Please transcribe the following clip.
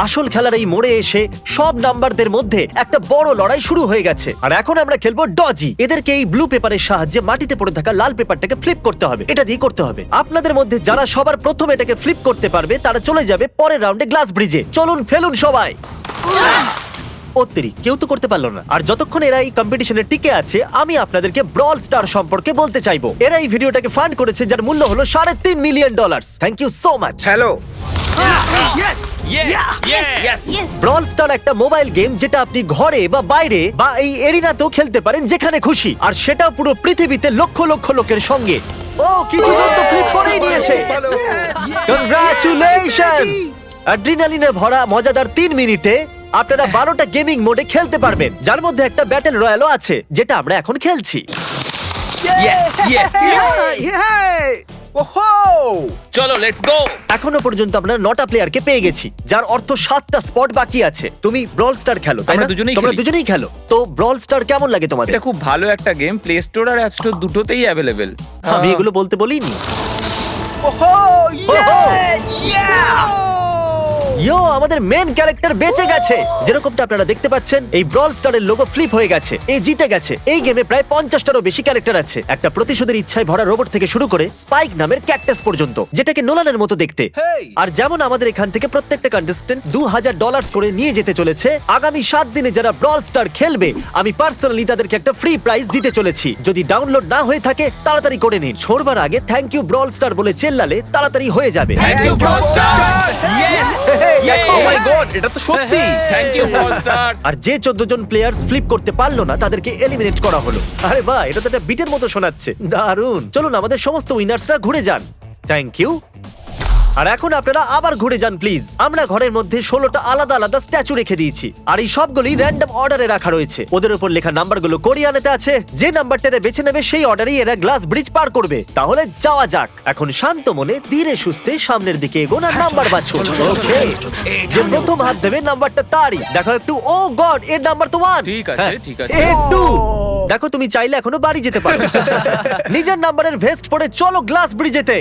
আসল খেলার এই মোড়ে এসে সব নাম্বারদের মধ্যে একটা বড় লড়াই শুরু হয়ে গেছে। আর এখন আমরা খেলবো ডজি। এদেরকে এই ব্লু পেপারের সাহায্যে মাটিতে পড়ে থাকা লাল পেপারটাকে ফ্লিপ করতে হবে। এটা দিয়ে করতে হবে। আপনাদের মধ্যে যারা সবার প্রথম এটাকে ফ্লিপ করতে পারবে তারা চলে যাবে পরের রাউন্ডে গ্লাস ব্রিজে। চলুন ফেলুন সবাই। কেউ তো করতে পারলো না। আর যতক্ষণ এরা এই কম্পিটিশনে টিকে আছে আমি আপনাদেরকে ব্রল স্টার সম্পর্কে বলতে চাইবো। এরা এই ভিডিওটাকে ফান্ড করেছে যার মূল্য হলো $3.5 million. Thank you so much. Hello. Brawl Star একটা মোবাইল গেম যেটা আপনি ঘরে বা বাইরে বা এই এরিনাতেও খেলতে পারেন যেখানে খুশি। আর সেটা পুরো পৃথিবীতে লক্ষ লক্ষ লোকের সঙ্গে। ও কিছু জন তো ফ্লিপ করেই নিয়েছে। কংগ্রাচুলেশনস। অ্যাড্রিনালিনে ভরা মজাদার 3 মিনিটে আপনারা 12টা গেমিং মোডে খেলতে পারবেন, যার মধ্যে একটা ব্যাটল রয়্যালও আছে যেটা আমরা এখন খেলছি। চলো লেটস গো। এখনো পর্যন্ত আমরা 9টা প্লেয়ারকে পেয়ে গেছি, যার অর্থ 7টা স্পট বাকি আছে। তুমি ব্রল স্টার খেলো তাই না? আমরা দুজনেই তোমরা খেলি। দুজনেই খেলো। তো ব্রল স্টার কেমন লাগে তোমাদের? এটা খুব ভালো একটা গেম, প্লে স্টোর আর অ্যাপ স্টোর দুটোতেই অ্যাভেলেবেল। আমি এগুলো বলতে বলিনি। ইয়ো, আমাদের মেন ক্যারেক্টার বেঁচে গেছে। যেরকমটা আপনারা দেখতে পাচ্ছেন এই ব্রল স্টারের লোগো ফ্লিপ হয়ে গেছে। এই জিতে গেছে। এই গেমে প্রায় 50টারও বেশি ক্যারেক্টার আছে। একটা প্রতিশোধের ইচ্ছায় ভরা রোবট থেকে শুরু করে স্পাইক নামের ক্যাকটাস পর্যন্ত, যেটাকে নোলানের মতো দেখতে। আর যেমন আমাদের এখান থেকে প্রত্যেকটা কন্টেস্টেন্ট $2000 করে নিয়ে যেতে চলেছে, আগামী 7 দিনে যারা ব্রল স্টার খেলবে আমি পার্সোনালি তাদেরকে একটা ফ্রি প্রাইজ দিতে চলেছি। যদি ডাউনলোড না হয়ে থাকে তাড়াতাড়ি করে নিন। ছোড়বার আগে থ্যাংক ইউ ব্রল স্টার বলে চেল্লালে তাড়াতাড়ি হয়ে যাবে। Thank you Brawl Star. Oh my god, এটা তো সত্যি। Thank you Brawl Stars. আর যে 14 জন প্লেয়ার্স ফ্লিপ করতে পারলো না তাদেরকে এলিমিনেট করা হলো। আরে বাহ, এটা তো একটা বিটের মতো শোনাচ্ছে। দারুণ। চলুন আমাদের সমস্ত উইনার্সরা ঘুরে যান। Thank you. আর এখন আপনারা আবার ঘুরে যান প্লিজ। আমরা ঘরের মধ্যে 16টা আলাদা আলাদা স্ট্যাচু রেখে দিয়েছি, আর এই সবগুলি র্যান্ডম অর্ডারে রাখা রয়েছে। ওদের উপর লেখা নাম্বারগুলো কোরিয়ানেতে আছে। যে নাম্বারটা বেছে নেবে সেই অর্ডারেই এরা গ্লাস ব্রিজ পার করবে। তাহলে যাওয়া যাক। এখন শান্ত মনে ধীরে সুস্থে সামনের দিকে এগোন আর নাম্বার বাছুন। Okay. যে প্রথম হাত দেবে নাম্বারটা তারই। দেখো একটু, ও গড, এর নাম্বার তো 1। ঠিক আছে, ঠিক আছে। এর 2। দেখো তুমি চাইলে এখনো বাড়ি যেতে পারো। নিজের নাম্বারের ভেস্ট পরে চলো গ্লাস ব্রিজেতে।